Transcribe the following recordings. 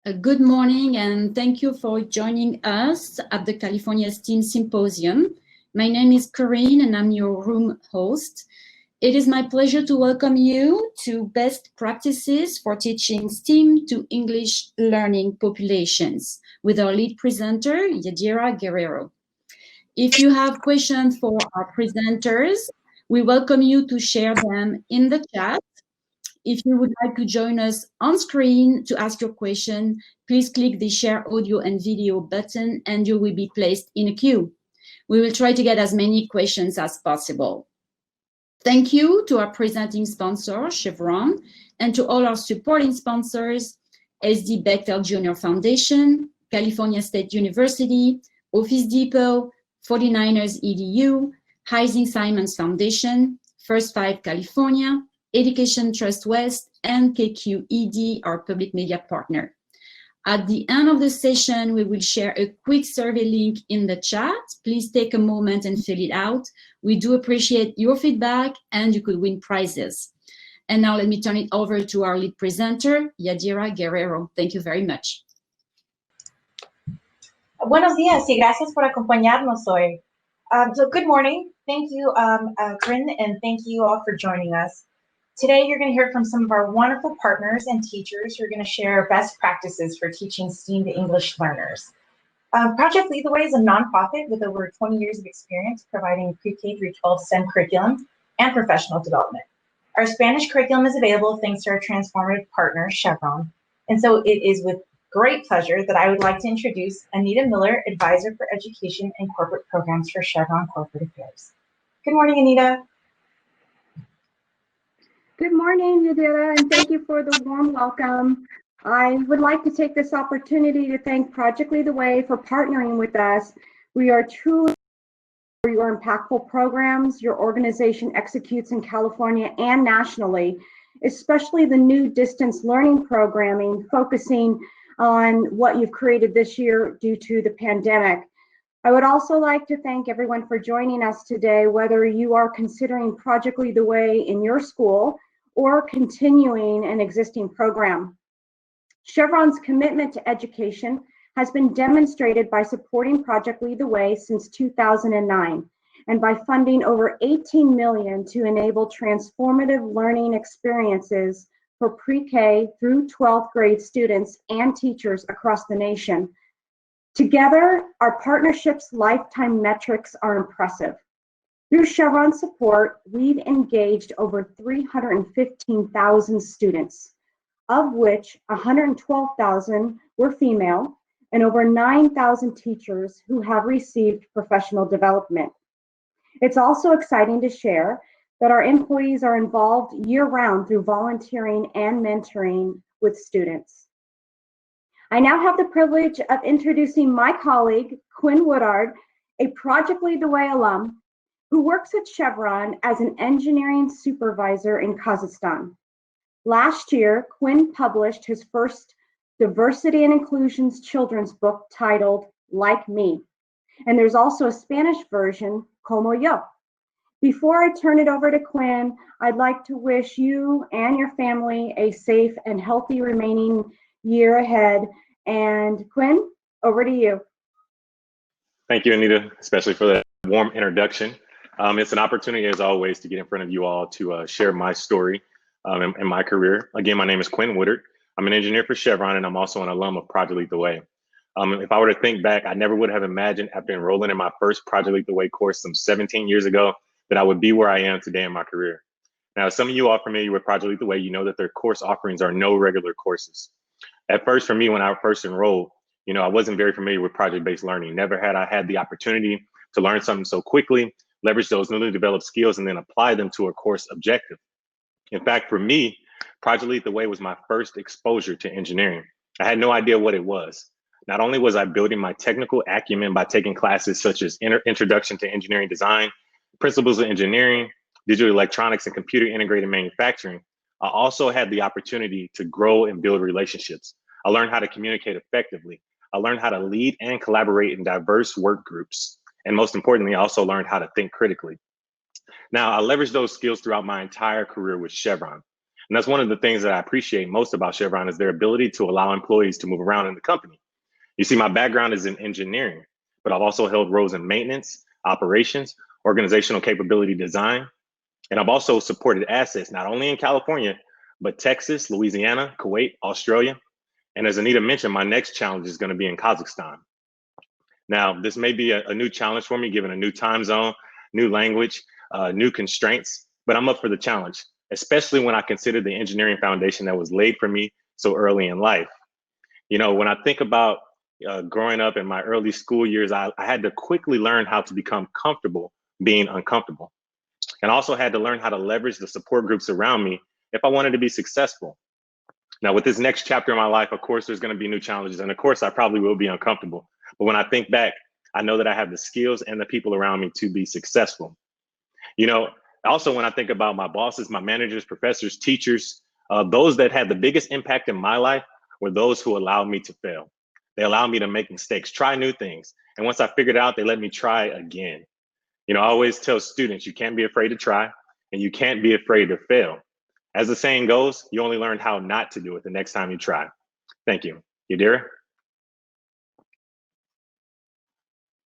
Good morning, and thank you for joining us at the California STEAM Symposium. My name is Corinne, and I'm your room host. It is my pleasure to welcome you to Best Practices for Teaching STEAM to English Learning Populations with our lead presenter, Yadira Guerrero. If you have questions for our presenters, we welcome you to share them in the chat. If you would like to join us on screen to ask your question, please click the Share Audio and Video button and you will be placed in a queue. We will try to get as many questions as possible. Thank you to our presenting sponsor, Chevron, and to all our supporting sponsors, SD Bechtel Junior Foundation, California State University, Office Depot, 49ers EDU, Heising Simons Foundation, First Five California, Education Trust West, and KQED, our public media partner. At the end of the session, we will share a quick survey link in the chat. Please take a moment and fill it out. We do appreciate your feedback, and you could win prizes. And now let me turn it over to our lead presenter, Yadira Guerrero. Thank you very much. Buenos días y gracias por acompañarnos hoy. So good morning. Thank you, Corinne, and thank you all for joining us. Today, you're going to hear from some of our wonderful partners and teachers who are going to share best practices for teaching STEAM to English learners. Project Lead the Way is a nonprofit with over 20 years of experience providing pre-K through 12 STEM curriculum and professional development. Our Spanish curriculum is available thanks to our transformative partner, Chevron. And so it is with great pleasure that I would like to introduce Anita Miller, Advisor for Education and Corporate Programs for Chevron Corporate Affairs. Good morning, Anita. Good morning, Yadira, and thank you for the warm welcome. I would like to take this opportunity to thank Project Lead the Way for partnering with us. We are truly for your impactful programs your organization executes in California and nationally, especially the new distance learning programming focusing on what you've created this year due to the pandemic. I would also like to thank everyone for joining us today, whether you are considering Project Lead the Way in your school or continuing an existing program. Chevron's commitment to education has been demonstrated by supporting Project Lead the Way since 2009 and by funding over $18 million to enable transformative learning experiences for pre-K through 12th grade students and teachers across the nation. Together, our partnership's lifetime metrics are impressive. Through Chevron support, we've engaged over 315,000 students, of which 112,000 were female, and over 9,000 teachers who have received professional development. It's also exciting to share that our employees are involved year-round through volunteering and mentoring with students. I now have the privilege of introducing my colleague, Quinn Woodard, a Project Lead the Way alum, who works at Chevron as an engineering supervisor in Kazakhstan. Last year, Quinn published his first Diversity and Inclusion's children's book titled Like Me, and there's also a Spanish version, Como Yo. Before I turn it over to Quinn, I'd like to wish you and your family a safe and healthy remaining year ahead. And Quinn, over to you. Thank you, Anita, especially for that warm introduction. It's an opportunity, as always, to get in front of you all to share my story and my career. Again, my name is Quinn Woodard. I'm an engineer for Chevron, and I'm also an alum of Project Lead the Way. If I were to think back, I never would have imagined after enrolling in my first Project Lead the Way course some 17 years ago that I would be where I am today in my career. Now, some of you are familiar with Project Lead the Way, you know that their course offerings are no regular courses. At first, for me, when I first enrolled, I wasn't very familiar with project-based learning. Never had I had the opportunity to learn something so quickly, leverage those newly developed skills, and then apply them to a course objective. In fact, for me, Project Lead the Way was my first exposure to engineering. I had no idea what it was. Not only was I building my technical acumen by taking classes such as Introduction to Engineering Design, Principles of Engineering, Digital Electronics, and Computer Integrated Manufacturing, I also had the opportunity to grow and build relationships. I learned how to communicate effectively. I learned how to lead and collaborate in diverse work groups. And most importantly, I also learned how to think critically. Now, I leveraged those skills throughout my entire career with Chevron. And that's one of the things that I appreciate most about Chevron is their ability to allow employees to move around in the company. You see, my background is in engineering, but I've also held roles in maintenance, operations, organizational capability design, and I've also supported assets, not only in California, but Texas, Louisiana, Kuwait, Australia. And as Anita mentioned, my next challenge is going to be in Kazakhstan. Now, this may be a new challenge for me, given a new time zone, new language, new constraints, but I'm up for the challenge, especially when I consider the engineering foundation that was laid for me so early in life. You know, when I think about growing up in my early school years, I had to quickly learn how to become comfortable being uncomfortable. And I also had to learn how to leverage the support groups around me if I wanted to be successful. Now, with this next chapter in my life, of course, there's going to be new challenges. And of course, I probably will be uncomfortable. But when I think back, I know that I have the skills and the people around me to be successful. You know, also, when I think about my bosses, my managers, professors, teachers, those that had the biggest impact in my life were those who allowed me to fail. They allowed me to make mistakes, try new things. And once I figured it out, they let me try again. You know, I always tell students, you can't be afraid to try and you can't be afraid to fail. As the saying goes, you only learn how not to do it the next time you try. Thank you. Yadira?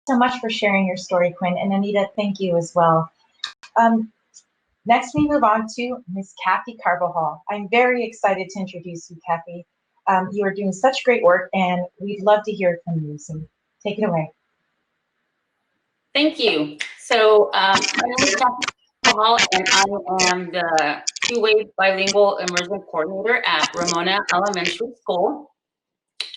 So much for sharing your story, Quinn. And Anita, thank you as well. Next, we move on to Ms. Kathy Carvajal. I'm very excited to introduce you, Kathy. You are doing such great work, and we'd love to hear from you. So take it away. Thank you. So my name is Kathy Carvajal, and I am the two-way bilingual immersion coordinator at Ramona Elementary School.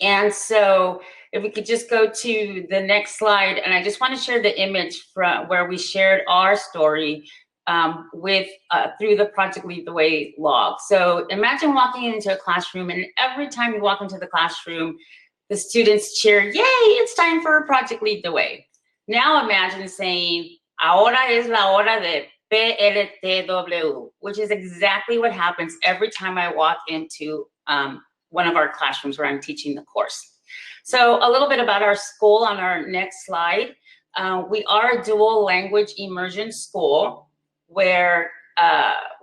And so if we could just go to the next slide, and I just want to share the image from where we shared our story through the Project Lead the Way log. So imagine walking into a classroom, and every time you walk into the classroom, the students cheer, "Yay, it's time for Project Lead the Way." Now imagine saying, "Ahora es la hora de PLTW," which is exactly what happens every time I walk into one of our classrooms where I'm teaching the course. So a little bit about our school on our next slide. We are a dual language immersion school where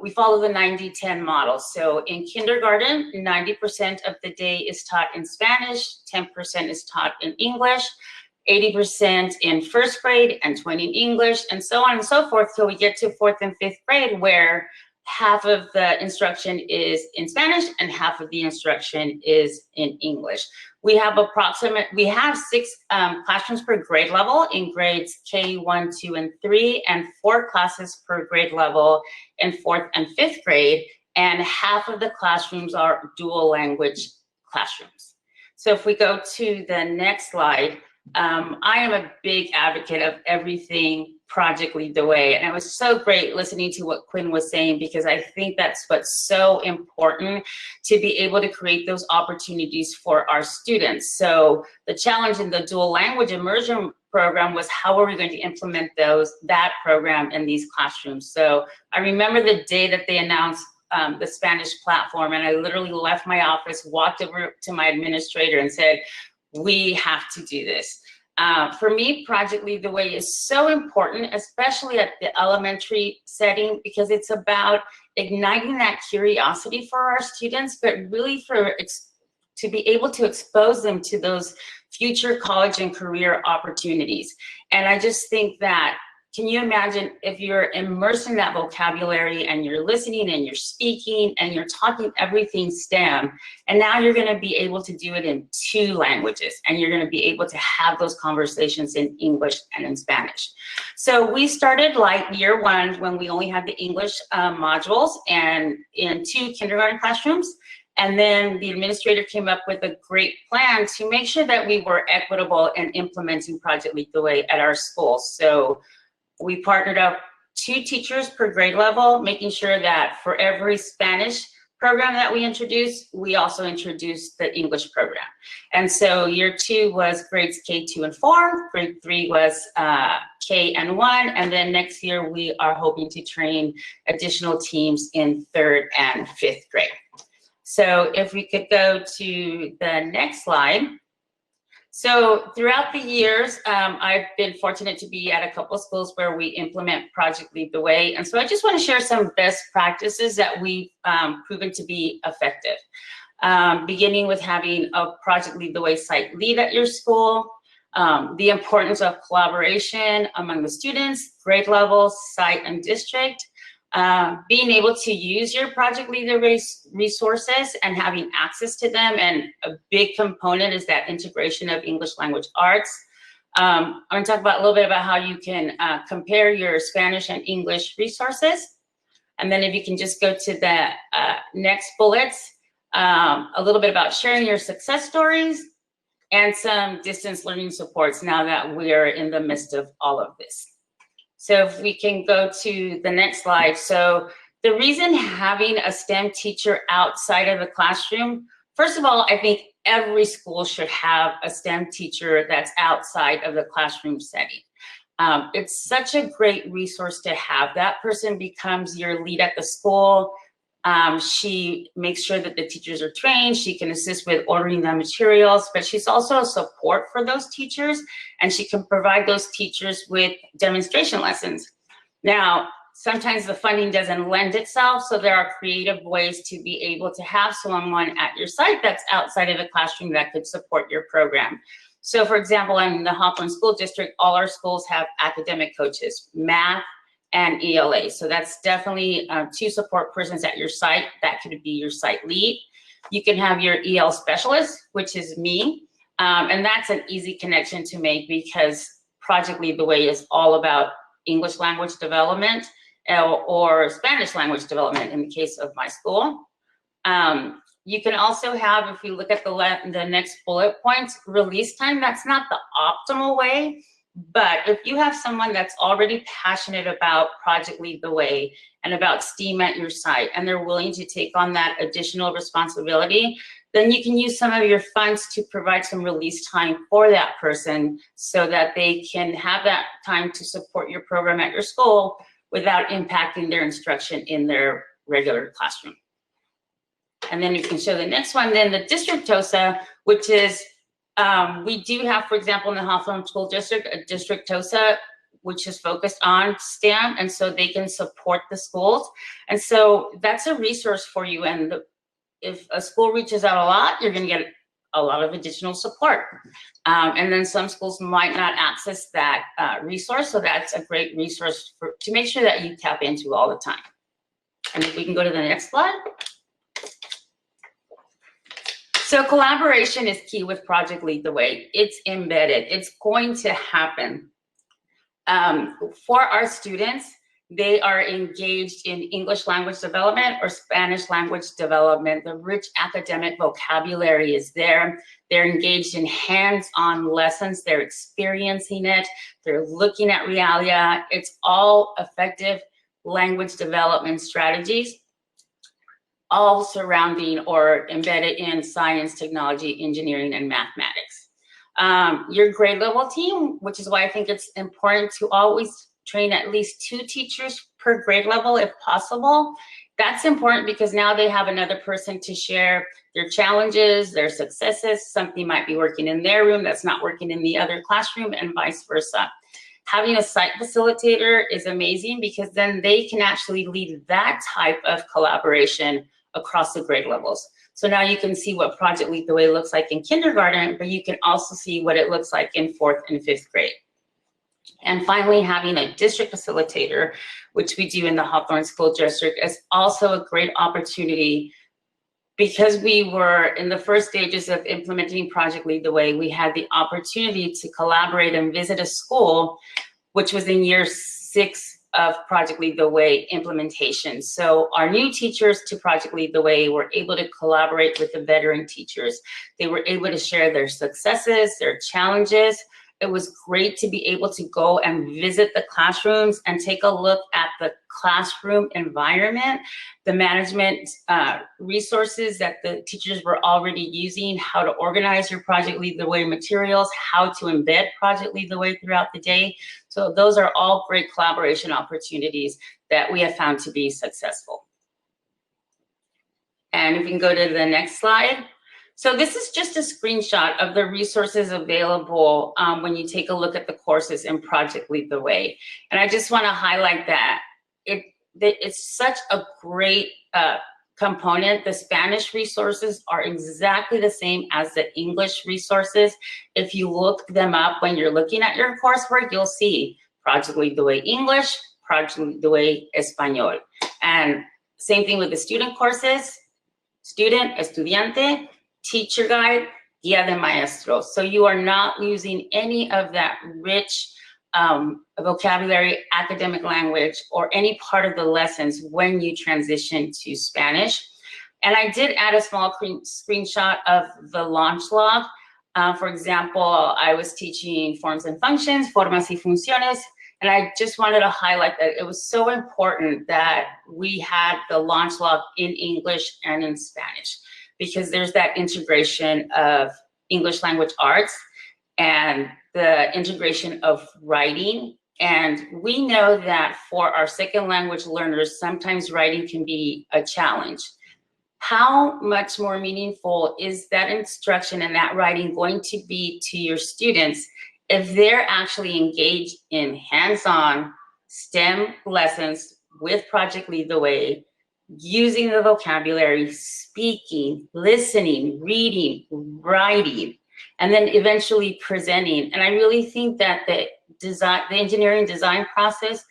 we follow the 90-10 model. So in kindergarten, 90% of the day is taught in Spanish, 10% is taught in English, 80% in first grade, and 20 in English, and so on and so forth till we get to 4th and 5th grade, where half of the instruction is in Spanish and half of the instruction is in English. We have 6 classrooms per grade level in grades K1, 2, and 3, and 4 classes per grade level in 4th and 5th grade, and half of the classrooms are dual language classrooms. So if we go to the next slide, I am a big advocate of everything Project Lead the Way. And it was so great listening to what Quinn was saying, because I think that's what's so important, to be able to create those opportunities for our students. So the challenge in the dual language immersion program was, how are we going to implement that program in these classrooms? So I remember the day that they announced the Spanish platform, and I literally left my office, walked over to my administrator and said, "We have to do this." For me, Project Lead the Way is so important, especially at the elementary setting, because it's about igniting that curiosity for our students, but really to be able to expose them to those future college and career opportunities. And I just think that, can you imagine if you're immersed in that vocabulary and you're listening and you're speaking and you're talking everything STEM, and now you're going to be able to do it in 2 languages, and you're going to be able to have those conversations in English and in Spanish. So we started like year 1 when we only had the English modules and in 2 kindergarten classrooms. And then the administrator came up with a great plan to make sure that we were equitable in implementing Project Lead the Way at our school. So we partnered up 2 teachers per grade level, making sure that for every Spanish program that we introduced, we also introduced the English program. And so year 2 was grades K2 and 4, grade 3 was K and 1, and then next year we are hoping to train additional teams in 3rd and 5th grade. So if we could go to the next slide. So throughout the years, I've been fortunate to be at a couple of schools where we implement Project Lead the Way. And so I just want to share some best practices that we've proven to be effective. Beginning with having a Project Lead the Way site lead at your school, the importance of collaboration among the students, grade level, site, and district, being able to use your Project Lead the Way resources and having access to them. And a big component is that integration of English language arts. I'm going to talk about a little bit about how you can compare your Spanish and English resources. And then if you can just go to the next bullets, a little bit about sharing your success stories and some distance learning supports now that we're in the midst of all of this. So if we can go to the next slide. So the reason having a STEM teacher outside of the classroom, first of all, I think every school should have a STEM teacher that's outside of the classroom setting. It's such a great resource to have. That person becomes your lead at the school. She makes sure that the teachers are trained. She can assist with ordering the materials, but she's also a support for those teachers, and she can provide those teachers with demonstration lessons. Now, sometimes the funding doesn't lend itself, so there are creative ways to be able to have someone at your site that's outside of the classroom that could support your program. So for example, in the Hawthorne School District, all our schools have academic coaches, math, and ELA. So that's definitely 2 support persons at your site. That could be your site lead. You can have your EL specialist, which is me. And that's an easy connection to make because Project Lead the Way is all about English language development or Spanish language development in the case of my school. You can also have, if you look at the next bullet points, release time. That's not the optimal way. But if you have someone that's already passionate about Project Lead the Way and about STEAM at your site, and they're willing to take on that additional responsibility, then you can use some of your funds to provide some release time for that person so that they can have that time to support your program at your school without impacting their instruction in their regular classroom. And then you can show the next one, then the district TOSA, which is we do have, for example, in the Hawthorne School District, a district TOSA, which is focused on STEM, and so they can support the schools. And so that's a resource for you. And if a school reaches out a lot, you're going to get a lot of additional support. And then some schools might not access that resource, so that's a great resource to make sure that you tap into all the time. And if we can go to the next slide. So collaboration is key with Project Lead the Way. It's embedded. It's going to happen. For our students, they are engaged in English language development or Spanish language development. The rich academic vocabulary is there. They're engaged in hands-on lessons. They're experiencing it. They're looking at realia. It's all effective language development strategies, all surrounding or embedded in science, technology, engineering, and mathematics. Your grade level team, which is why I think it's important to always train at least 2 teachers per grade level if possible. That's important because now they have another person to share their challenges, their successes. Something might be working in their room that's not working in the other classroom, and vice versa. Having a site facilitator is amazing because then they can actually lead that type of collaboration across the grade levels. So now you can see what Project Lead the Way looks like in kindergarten, but you can also see what it looks like in 4th and 5th grade. And finally, having a district facilitator, which we do in the Hawthorne School District, is also a great opportunity because we were in the first stages of implementing Project Lead the Way. We had the opportunity to collaborate and visit a school, which was in year 6 of Project Lead the Way implementation. So our new teachers to Project Lead the Way were able to collaborate with the veteran teachers. They were able to share their successes, their challenges. It was great to be able to go and visit the classrooms and take a look at the classroom environment, the management resources that the teachers were already using, how to organize your Project Lead the Way materials, how to embed Project Lead the Way throughout the day. So those are all great collaboration opportunities that we have found to be successful. And if you can go to the next slide. So this is just a screenshot of the resources available when you take a look at the courses in Project Lead the Way. And I just want to highlight that it's such a great component. The Spanish resources are exactly the same as the English resources. If you look them up when you're looking at your coursework, you'll see Project Lead the Way English, Project Lead the Way Español. And same thing with the student courses, student, estudiante, teacher guide, guía de maestro. So you are not losing any of that rich vocabulary, academic language, or any part of the lessons when you transition to Spanish. And I did add a small screenshot of the launch log. For example, I was teaching forms and functions, formas y funciones, and I just wanted to highlight that it was so important that we had the launch log in English and in Spanish, because there's that integration of English language arts and the integration of writing. And we know that for our second language learners, sometimes writing can be a challenge. How much more meaningful is that instruction and that writing going to be to your students if they're actually engaged in hands-on STEM lessons with Project Lead the Way, using the vocabulary, speaking, listening, reading, writing, and then eventually presenting. And I really think that the engineering design process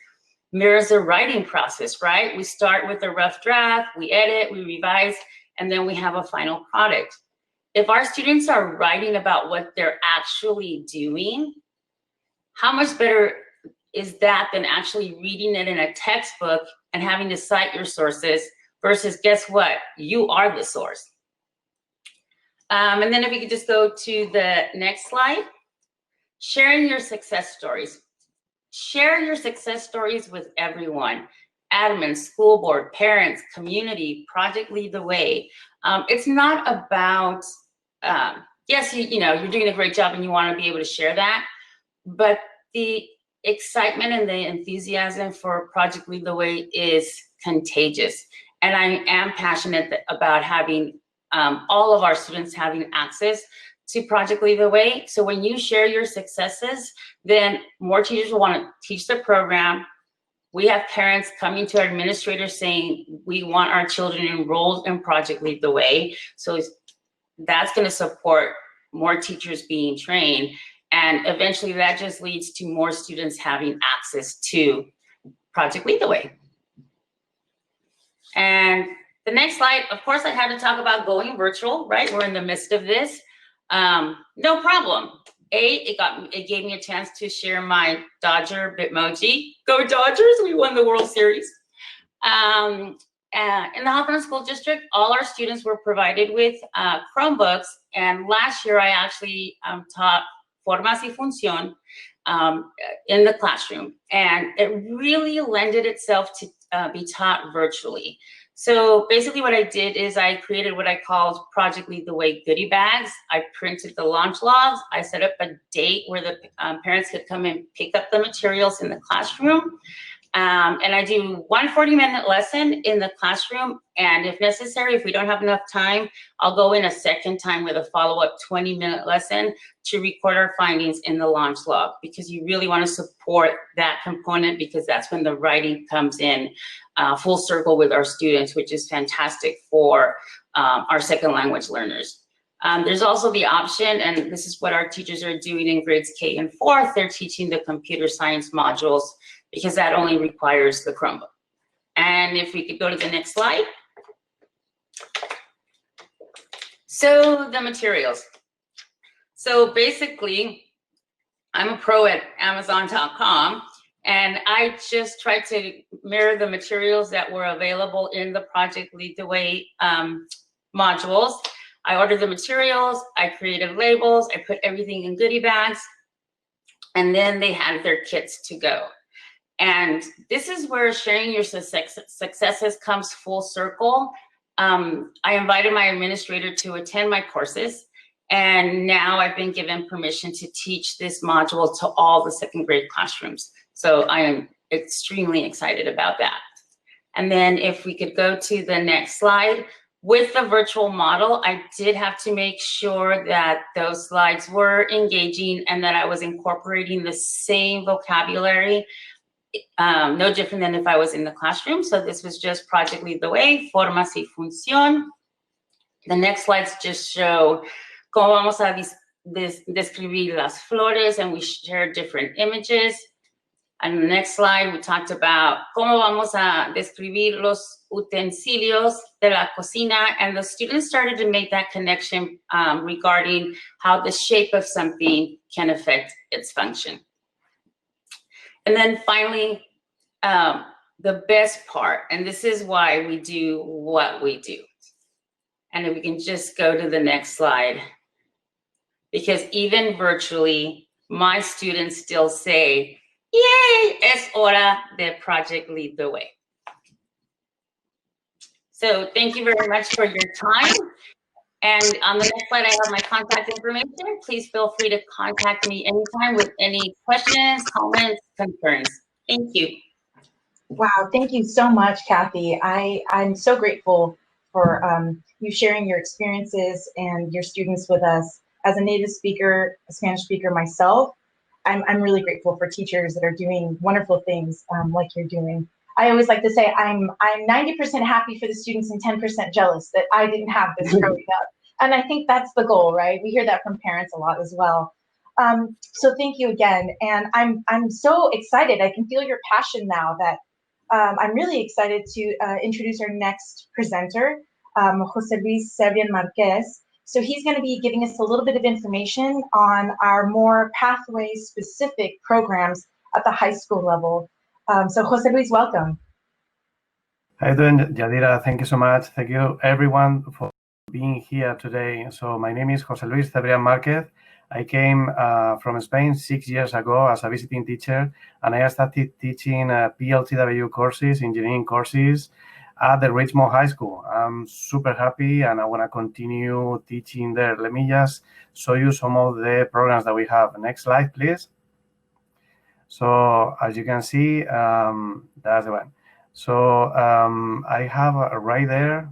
mirrors the writing process, right? We start with a rough draft, we edit, we revise, and then we have a final product. If our students are writing about what they're actually doing, how much better is that than actually reading it in a textbook and having to cite your sources versus, guess what? You are the source. And then if we could just go to the next slide, sharing your success stories. Share your success stories with everyone, admin, school board, parents, community, Project Lead the Way. It's not about, yes, you're doing a great job and you want to be able to share that, but the excitement and the enthusiasm for Project Lead the Way is contagious. And I am passionate about having all of our students having access to Project Lead the Way. So when you share your successes, then more teachers will want to teach the program. We have parents coming to our administrators saying, we want our children enrolled in Project Lead the Way. So that's going to support more teachers being trained. And eventually that just leads to more students having access to Project Lead the Way. And the next slide, of course, I had to talk about going virtual, right? We're in the midst of this. No problem. It gave me a chance to share my Dodger Bitmoji. Go Dodgers, we won the World Series. In the Hawthorne School District, all our students were provided with Chromebooks. And last year, I actually taught Formas y Función in the classroom. And it really lended itself to be taught virtually. So basically what I did is I created what I called Project Lead the Way goodie bags. I printed the launch logs. I set up a date where the parents could come and pick up the materials in the classroom. And I do one 40-minute lesson in the classroom. And if necessary, if we don't have enough time, I'll go in a second time with a follow-up 20-minute lesson to record our findings in the launch log, because you really want to support that component, because that's when the writing comes in full circle with our students, which is fantastic for our second language learners. There's also the option, and this is what our teachers are doing in grades K and 4th, they're teaching the computer science modules, because that only requires the Chromebook. And if we could go to the next slide. So the materials. So basically, I'm a pro at Amazon.com, and I just tried to mirror the materials that were available in the Project Lead the Way modules. I ordered the materials, I created labels, I put everything in goodie bags, and then they had their kits to go. And this is where sharing your successes comes full circle. I invited my administrator to attend my courses, and now I've been given permission to teach this module to all the second grade classrooms. So I am extremely excited about that. And then if we could go to the next slide, With the virtual model, I did have to make sure that those slides were engaging and that I was incorporating the same vocabulary, no different than if I was in the classroom. So this was just Project Lead the Way, Formas y Función. The next slides just show cómo vamos a describir las flores, and we shared different images. And the next slide, we talked about cómo vamos a describir los utensilios de la cocina, and the students started to make that connection regarding how the shape of something can affect its function. And then finally, the best part, and this is why we do what we do. And if we can just go to the next slide, because even virtually, my students still say, yay, es hora de Project Lead the Way. So thank you very much for your time. And on the next slide, I have my contact information. Please feel free to contact me anytime with any questions, comments, concerns. Thank you. Wow, thank you so much, Kathy. I'm so grateful for you sharing your experiences and your students with us. As a native speaker, a Spanish speaker myself, I'm really grateful for teachers that are doing wonderful things like you're doing. I always like to say I'm 90% happy for the students and 10% jealous that I didn't have this growing up. And I think that's the goal, right? We hear that from parents a lot as well. So thank you again. And I'm so excited. I can feel your passion now that I'm really excited to introduce our next presenter, Jose Luis Cebrian Marquez. So he's going to be giving us a little bit of information on our more pathway-specific programs at the high school level. So Jose Luis, welcome. How are you doing, Yadira? Thank you so much. Thank you, everyone, for being here today. So my name is Jose Luis Cebrian Marquez. I came from Spain 6 years ago as a visiting teacher, and I started teaching PLTW courses, engineering courses, at the Richmond High School. I'm super happy, and I want to continue teaching there. Let me just show you some of the programs that we have. Next slide, please. So as you can see, that's the one. So I have right there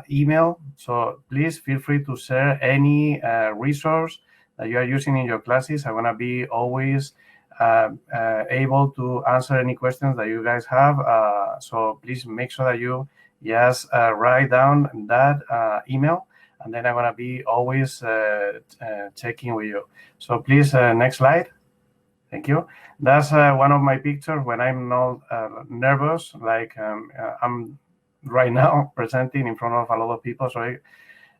email. So please feel free to share any resource that you are using in your classes. I want to be always able to answer any questions that you guys have. So please make sure that you just write down that email, and then I'm going to be always checking with you. So please, next slide. Thank you. That's one of my pictures when I'm not nervous, like I'm right now presenting in front of a lot of people. So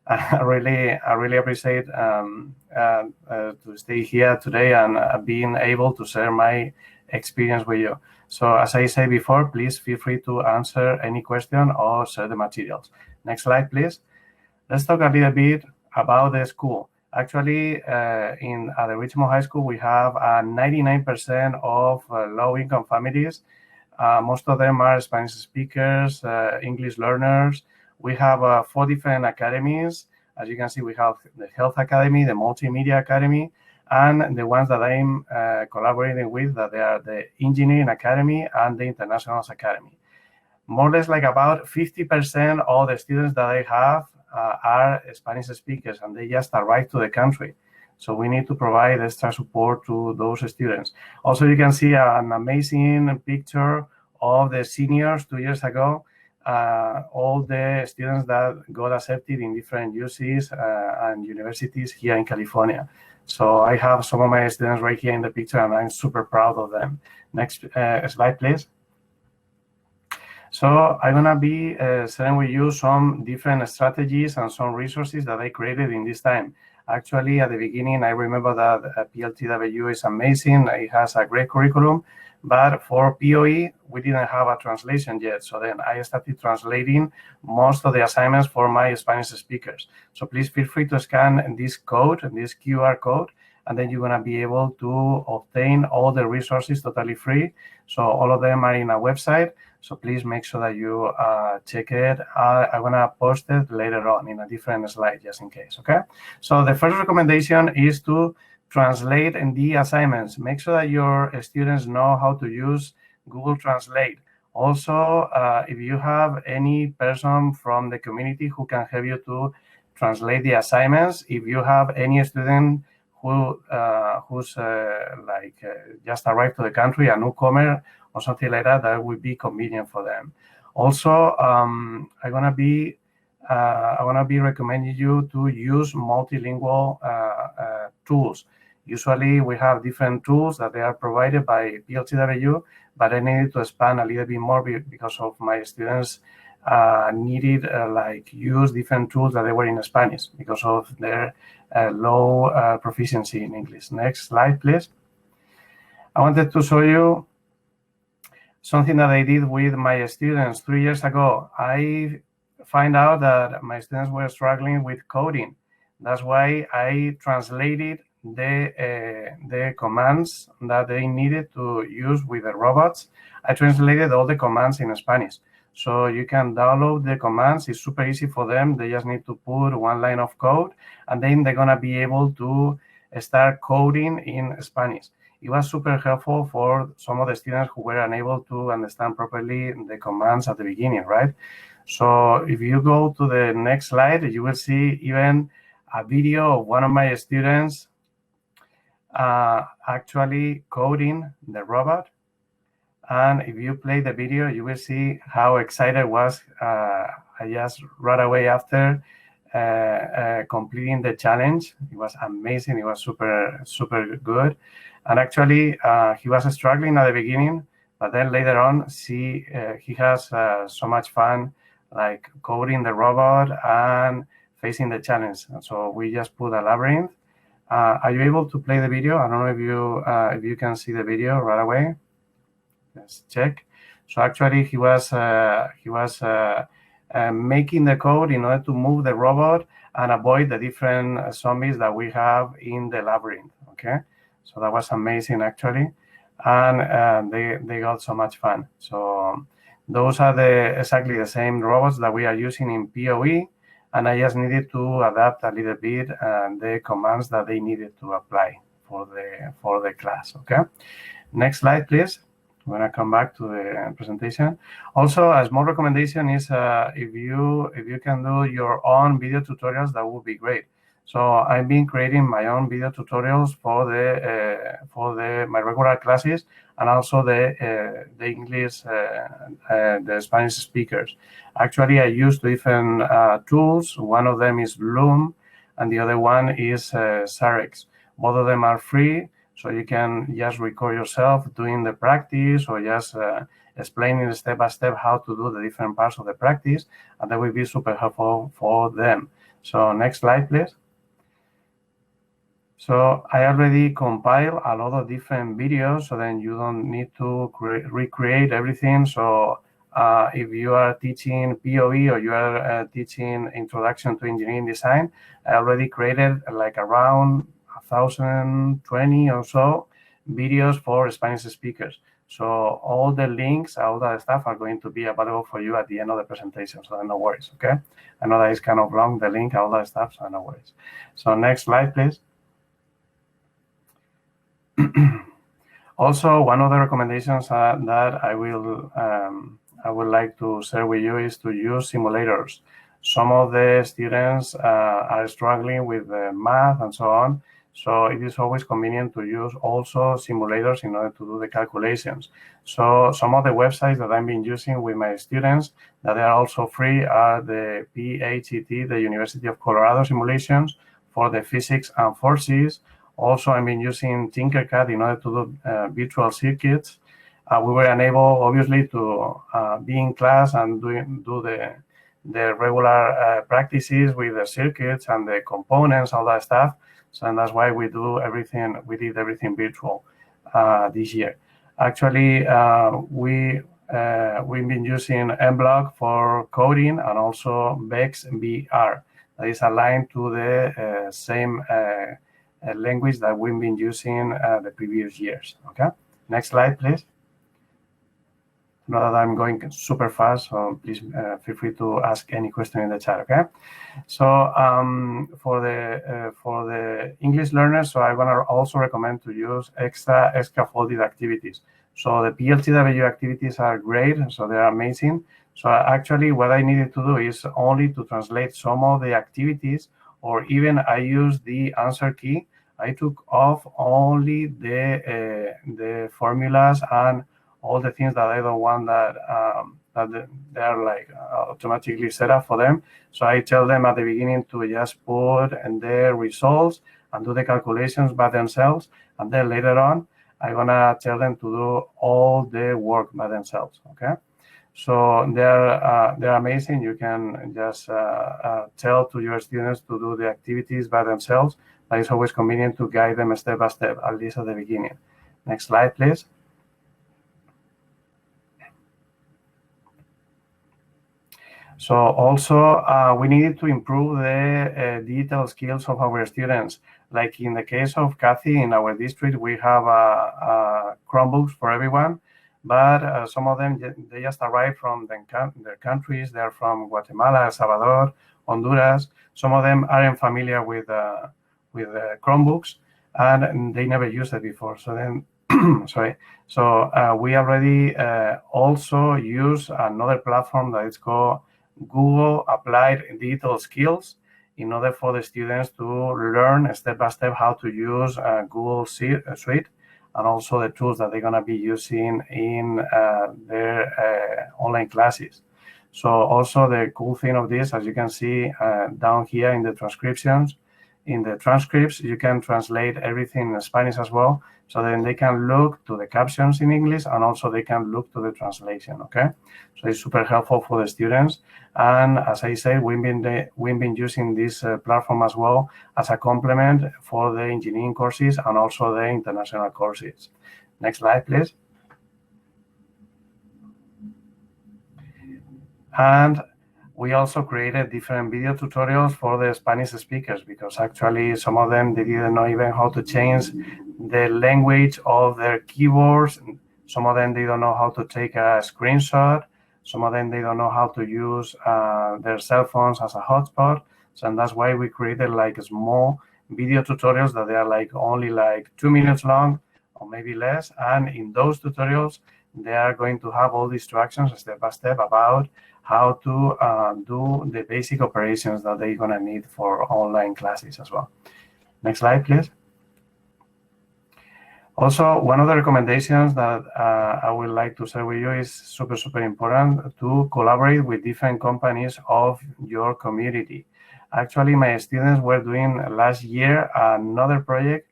I really appreciate to stay here today and being able to share my experience with you. So as I said before, please feel free to answer any question or share the materials. Next slide, please. Let's talk a little bit about the school. Actually, at the Richmond High School, we have 99% of low-income families. Most of them are Spanish speakers, English learners. We have 4 different academies. As you can see, we have the Health Academy, the Multimedia Academy, and the ones that I'm collaborating with, that they are the Engineering Academy and the Internationals Academy. More or less like about 50% of the students that I have are Spanish speakers, and they just arrived to the country. So we need to provide extra support to those students. Also, you can see an amazing picture of the seniors 2 years ago, all the students that got accepted in different UCs and universities here in California. So I have some of my students right here in the picture, and I'm super proud of them. Next slide, please. So I'm going to be sharing with you some different strategies and some resources that I created in this time. Actually, at the beginning, I remember that PLTW is amazing. It has a great curriculum, but for POE, we didn't have a translation yet. So then I started translating most of the assignments for my Spanish speakers. So please feel free to scan this code, this QR code, and then you're going to be able to obtain all the resources totally free. So all of them are in a website. So please make sure that you check it. I'm going to post it later on in a different slide, just in case, okay? So the first recommendation is to translate in the assignments. Make sure that your students know how to use Google Translate. Also, if you have any person from the community who can help you to translate the assignments, if you have any student who's just arrived to the country, a newcomer or something like that, that would be convenient for them. Also, I wanna be recommending you to use multilingual tools. Usually, we have different tools that they are provided by PLTW, but I needed to expand a little bit more because of my students needed use different tools that they were in Spanish because of their low proficiency in English. Next slide, please. I wanted to show you something that I did with my students 3 years ago. I find out that my students were struggling with coding. That's why I translated the commands that they needed to use with the robots. I translated all the commands in Spanish. So you can download the commands. It's super easy for them. They just need to put one line of code, and then they're gonna be able to start coding in Spanish. It was super helpful for some of the students who were unable to understand properly the commands at the beginning, right? So if you go to the next slide, you will see even a video of one of my students actually coding the robot. And if you play the video, you will see how excited I was. I just right away after completing the challenge. It was amazing. It was super, super good. And actually, he was struggling at the beginning, but then later on, he has so much fun, like coding the robot and facing the challenge. And so we just put a labyrinth. Are you able to play the video? I don't know if you can see the video right away. Let's check. So actually, he was making the code in order to move the robot and avoid the different zombies that we have in the labyrinth. Okay, so that was amazing actually, and they got so much fun. So those are exactly the same robots that we are using in POE, and I just needed to adapt a little bit the commands that they needed to apply for the class. Okay, next slide, please. I'm going to come back to the presentation. Also, a small recommendation is if you can do your own video tutorials, that would be great. So I've been creating my own video tutorials for my regular classes and also the English, the Spanish speakers. Actually, I use different tools. One of them is Loom, and the other one is Sarex. Both of them are free. So you can just record yourself doing the practice or just explaining step by step how to do the different parts of the practice, and that will be super helpful for them. So next slide, please. So I already compiled a lot of different videos, so then you don't need to recreate everything. So if you are teaching POE or you are teaching Introduction to Engineering Design, I already created like around 1,020 or so videos for Spanish speakers. So all the links, all that stuff are going to be available for you at the end of the presentation. So no worries, okay? I know that it's kind of long, the link, all that stuff, so no worries. So next slide, please. Also, one of the recommendations that I would like to share with you is to use simulators. Some of the students are struggling with math and so on. So it is always convenient to use also simulators in order to do the calculations. So some of the websites that I've been using with my students that are also free are the PHET, the University of Colorado simulations for the physics and forces. Also, I've been using Tinkercad in order to do virtual circuits. We were unable, obviously, to be in class and do the regular practices with the circuits and the components, all that stuff. So and that's why we did everything virtual this year. Actually, we've been using mBlock for coding and also Vex VR. That is aligned to the same language that we've been using the previous years. Okay, next slide, please. Know that I'm going super fast, so please feel free to ask any question in the chat. Okay, so for the English learners, so I want to also recommend to use extra folded activities. So the PLTW activities are great, so they're amazing. So actually what I needed to do is only to translate some of the activities, or even I used the answer key. I took off only the formulas and all the things that I don't want that they are like automatically set up for them. So I tell them at the beginning to just put in their results and do the calculations by themselves, and then later on I'm gonna tell them to do all the work by themselves. Okay, so they're amazing. You can just tell to your students to do the activities by themselves. But it's always convenient to guide them step by step, at least at the beginning. Next slide, please. So also we needed to improve the digital skills of our students. Like in the case of Kathy, in our district, we have Chromebooks for everyone, but some of them, they just arrived from their countries. They're from Guatemala, El Salvador, Honduras. Some of them aren't familiar with Chromebooks, and they never used it before. So then, sorry. So we already also use another platform that is called Google Applied Digital Skills, in order for the students to learn step by step how to use Google Suite, and also the tools that they're going to be using in their online classes. So also the cool thing of this, as you can see down here in the transcriptions, in the transcripts, you can translate everything in Spanish as well. So then they can look to the captions in English, and also they can look to the translation, okay? So it's super helpful for the students. And as I said, we've been using this platform as well as a complement for the engineering courses and also the international courses. Next slide, please. And we also created different video tutorials for the Spanish speakers, because actually some of them, they didn't know even how to change the language of their keyboards. Some of them, they don't know how to take a screenshot. Some of them, they don't know how to use their cell phones as a hotspot. So, and that's why we created like small video tutorials that they are like only like 2 minutes long or maybe less. And in those tutorials, they are going to have all the instructions step by step about how to do the basic operations that they're going to need for online classes as well. Next slide, please. Also, one of the recommendations that I would like to share with you is super important to collaborate with different companies of your community. Actually, my students were doing last year another project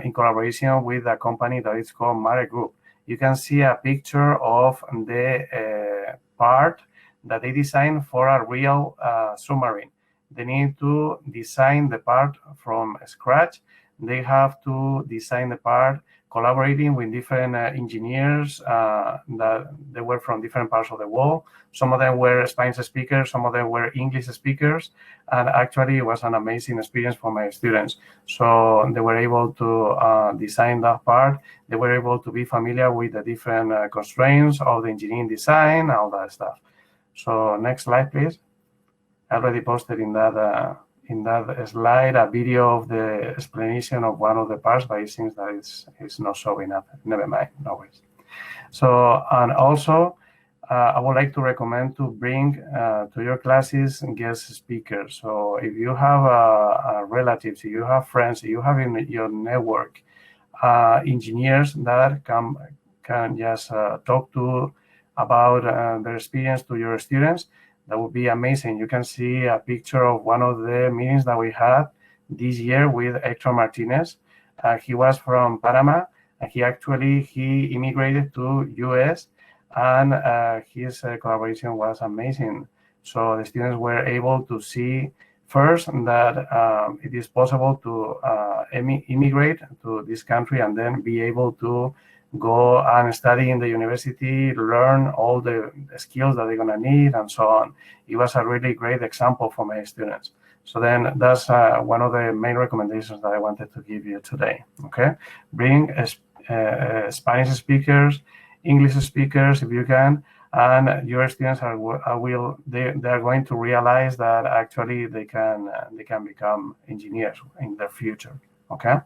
in collaboration with a company that is called Mare Group. You can see a picture of the part that they designed for a real submarine. They need to design the part from scratch. They have to design the part collaborating with different engineers that they were from different parts of the world. Some of them were Spanish speakers, some of them were English speakers, and actually it was an amazing experience for my students. So they were able to design that part. They were able to be familiar with the different constraints of the engineering design, all that stuff. So next slide, please. I already posted in that slide a video of the explanation of one of the parts, but it seems that it's not showing up. Never mind, no worries. So, and also, I would like to recommend to bring to your classes guest speakers. So if you have relatives, if you have friends, if you have in your network engineers that can just talk to about their experience to your students, that would be amazing. You can see a picture of one of the meetings that we had this year with Hector Martinez. He was from Panama, and he immigrated to US, and his collaboration was amazing. So the students were able to see first that it is possible to immigrate to this country and then be able to go and study in the university, learn all the skills that they're going to need, and so on. It was a really great example for my students. So then that's one of the main recommendations that I wanted to give you today, okay? Bring Spanish speakers, English speakers, if you can, and your students they are going to realize that actually they can become engineers in their future, okay?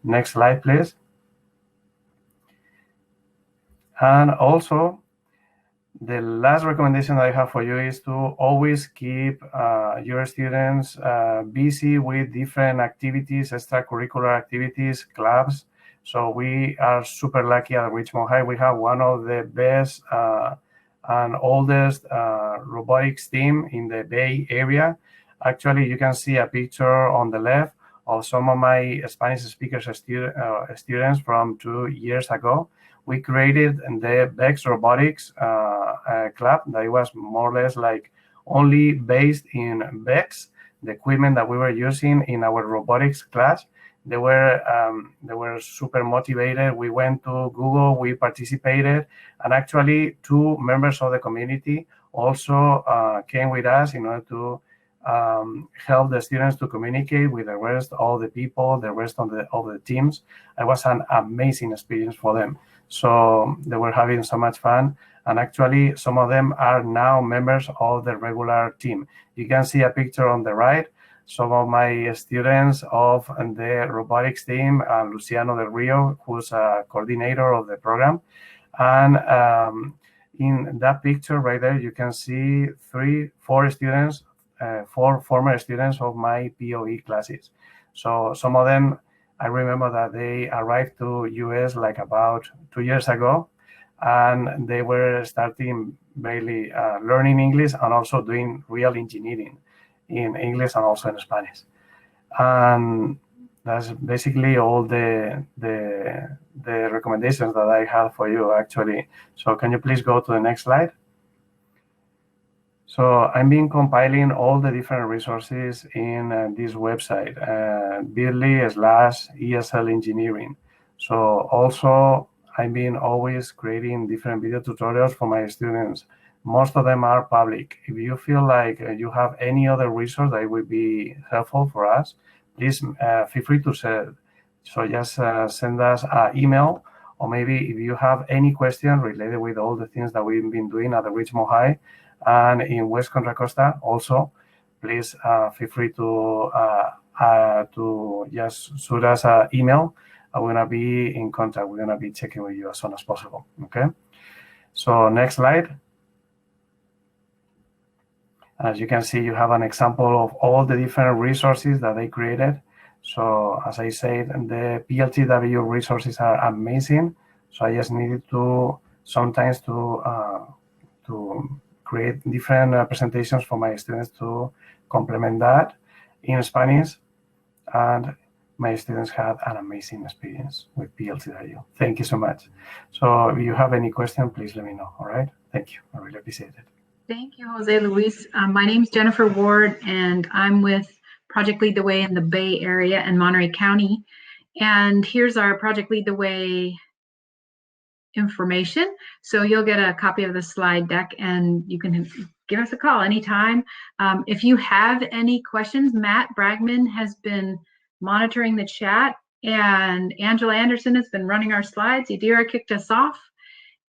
Next slide, please. And also, the last recommendation I have for you is to always keep your students busy with different activities, extracurricular activities, clubs. So we are super lucky at Richmond High. We have one of the best and oldest robotics team in the Bay Area. Actually, you can see a picture on the left of some of my Spanish speakers students from 2 years ago. We created the BEX Robotics club that was more or less like only based in BEX, the equipment that we were using in our robotics class. They were super motivated. We went to Google, we participated, and actually 2 members of the community also came with us in order to help the students to communicate with the rest of the people, the rest of the teams. It was an amazing experience for them. So they were having so much fun. And actually, some of them are now members of the regular team. You can see a picture on the right. Some of my students of the robotics team, Luciano Del Rio, who's a coordinator of the program. And in that picture right there, you can see 4 students, 4 former students of my POE classes. So some of them, I remember that they arrived to US like about 2 years ago, and they were starting barely learning English and also doing real engineering in English and also in Spanish. And that's basically all the recommendations that I have for you, actually. So can you please go to the next slide? So I've been compiling all the different resources in this website, bit.ly/ESL engineering. So also I've been always creating different video tutorials for my students. Most of them are public. If you feel like you have any other resource that would be helpful for us, please feel free to share. So just send us an email, or maybe if you have any question related with all the things that we've been doing at the Richmond High and in West Contra Costa also, please feel free to just shoot us an email. We're gonna be in contact. We're gonna be checking with you as soon as possible, okay? So next slide. As you can see, you have an example of all the different resources that they created. So as I said, the PLTW resources are amazing. So I just needed to sometimes to create different presentations for my students to complement that in Spanish. And my students had an amazing experience with PLTW. Thank you so much. So if you have any question, please let me know, all right? Thank you, I really appreciate it. Thank you, Jose Luis. My name is Jennifer Ward, and I'm with Project Lead the Way in the Bay Area and Monterey County. And here's our Project Lead the Way information. So you'll get a copy of the slide deck, and you can give us a call anytime. If you have any questions, Matt Bragman has been monitoring the chat, and Angela Anderson has been running our slides. Yadira kicked us off,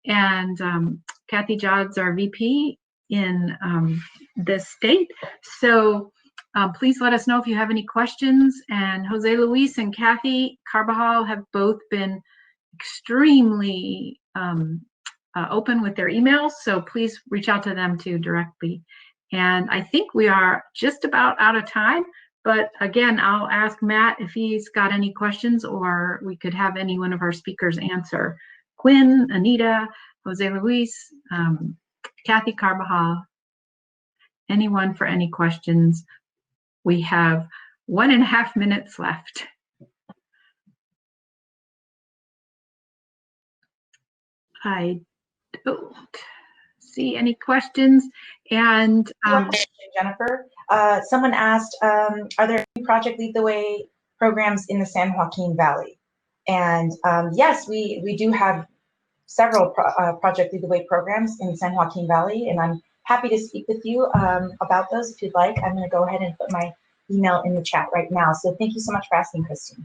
and Kathy Jodd's our VP in this state. So please let us know if you have any questions. And Jose Luis and Kathy Carbajal have both been extremely open with their emails. So please reach out to them too directly. And I think we are just about out of time. But again, I'll ask Matt if he's got any questions, or we could have any one of our speakers answer. Quinn, Anita, Jose Luis, Kathy Carbajal, anyone for any questions. We have 1.5 minutes left. I don't see any questions. And Jennifer, someone asked, are there any Project Lead the Way programs in the San Joaquin Valley? And yes, we do have several Project Lead the Way programs in the San Joaquin Valley, and I'm happy to speak with you about those if you'd like. I'm going to go ahead and put my email in the chat right now. So thank you so much for asking, Christine.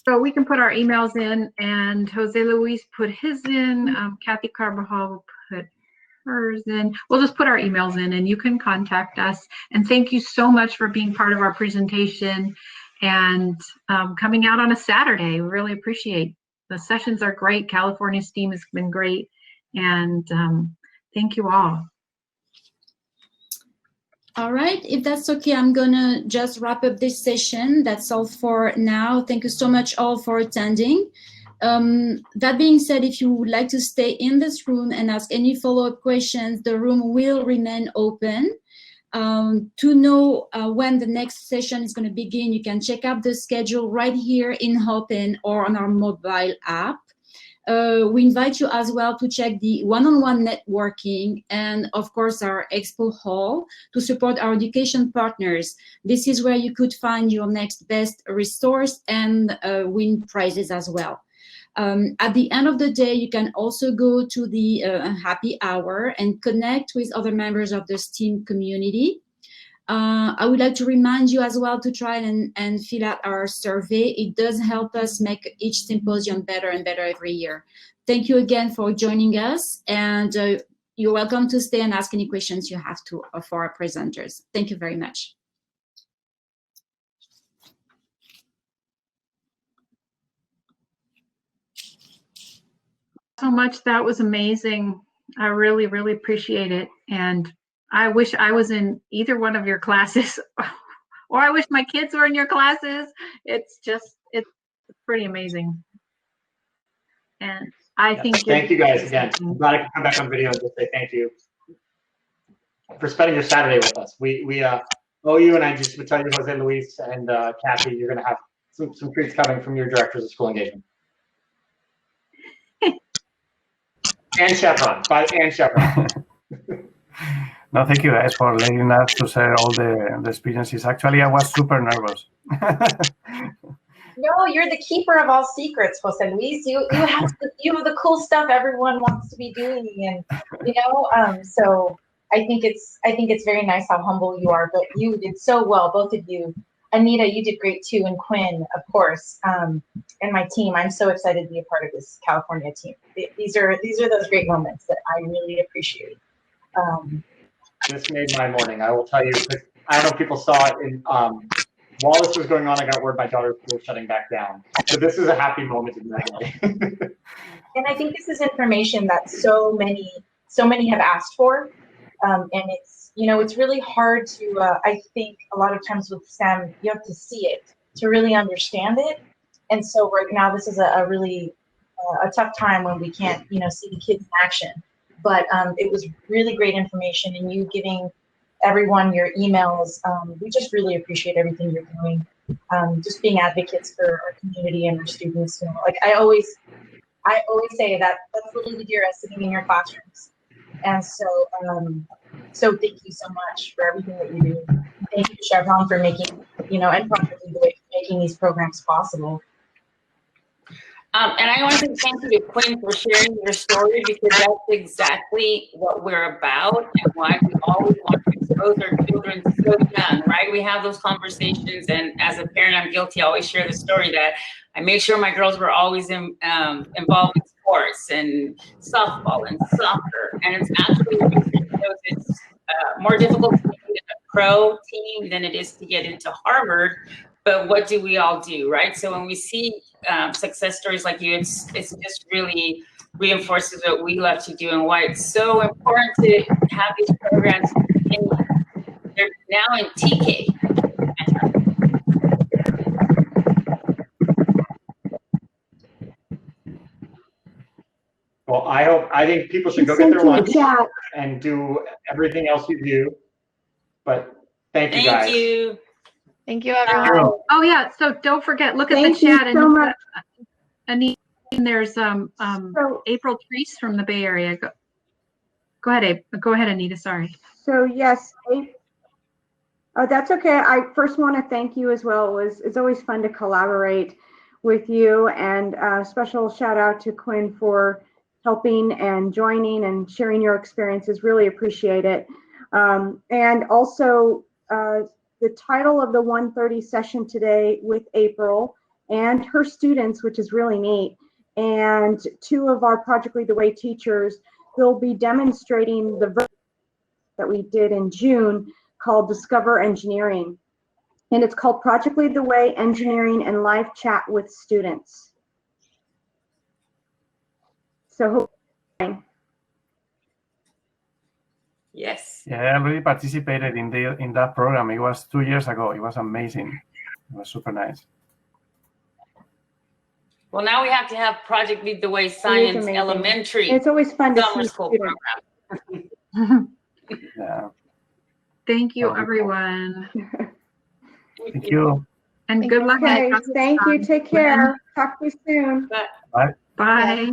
so we can put our emails in, and Jose Luis put his in, Kathy Carbajal will put hers in. We'll just put our emails in, and you can contact us. And thank you so much for being part of our presentation and coming out on a Saturday. We really appreciate the sessions are great. California STEAM has been great. And thank you all. All right, if that's okay, I'm gonna just wrap up this session. That's all for now. Thank you so much all for attending. That being said, if you would like to stay in this room and ask any follow-up questions, the room will remain open. To know when the next session is going to begin, you can check out the schedule right here in Hopin or on our mobile app. We invite you as well to check the one-on-one networking and, of course, our expo hall to support our education partners. This is where you could find your next best resource and win prizes as well. At the end of the day, you can also go to the happy hour and connect with other members of the STEAM community. I would like to remind you as well to try and fill out our survey. It does help us make each symposium better and better every year. Thank you again for joining us, and you're welcome to stay and ask any questions you have to for our presenters. Thank you very much. So much. That was amazing. I really, really appreciate it. And I wish I was in either one of your classes, or I wish my kids were in your classes. It's pretty amazing. And I think thank you guys again. I'm glad I can come back on video and just say thank you for spending your Saturday with us. We owe you, and I just would tell you, Jose Luis and Kathy, you're going to have some treats coming from your directors of school engagement. And Chevron, and Chevron. No, thank you guys for letting us to share all the experiences. Actually, I was super nervous. No, you're the keeper of all secrets, Jose Luis. You have the cool stuff everyone wants to be doing, and so I think it's very nice how humble you are. But you did so well, both of you. Anita, you did great too, and Quinn, of course, and my team. I'm so excited to be a part of this California team. These are those great moments that I really appreciate. This made my morning. I will tell you, because I don't know if people saw it. While this was going on, I got word my daughter's school shutting back down. So this is a happy moment in my day. And I think this is information that so many have asked for, and it's really hard to. I think a lot of times with STEM, you have to see it to really understand it. And so right now, this is a really a tough time when we can't see the kids in action. But it was really great information, and you giving everyone your emails. We just really appreciate everything you're doing. Just being advocates for our community and our students. Like I always say that's Little Yadira sitting in your classrooms. And so thank you so much for everything that you do. Thank you, Chevron, for making, and Project for making these programs possible. And I want to say thank you to Quinn for sharing your story, because that's exactly what we're about and why we always want to expose our children so young, right? We have those conversations, and as a parent, I'm guilty. I always share the story that I made sure my girls were always involved in sports and softball and soccer. And it's actually, it's more difficult to get into a pro team than it is to get into Harvard. But what do we all do, right? So when we see success stories like you, it's just really reinforces what we love to do and why it's so important to have these programs. They're now in TK. Well, I think people should go get their lunch and do everything else you do. But thank you guys. Thank you. Thank you, everyone. Oh yeah, so don't forget, look at the chat, and Anita, and there's April Treese from the Bay Area. Go ahead, Anita. Sorry. So yes, that's okay. I first want to thank you as well. It's always fun to collaborate with you, and special shout out to Quinn for helping and joining and sharing your experiences. Really appreciate it. And also the title of the 1:30 session today with April and her students, which is really neat, and two of our Project Lead the Way teachers, will be demonstrating the version that we did in June called Discover Engineering. And it's called Project Lead the Way, Engineering and Live Chat with Students. So Yes. Yeah, I already participated in that program. It was 2 years ago. It was amazing. It was super nice. Well, now we have to have Project Lead the Way Science amazing. Elementary it's always fun to summer see school students. program. Yeah. Thank you, That'll be cool. everyone. Thank you. And Thank good you. luck. Okay, next thank you. time. Take care. Talk to you soon. Bye.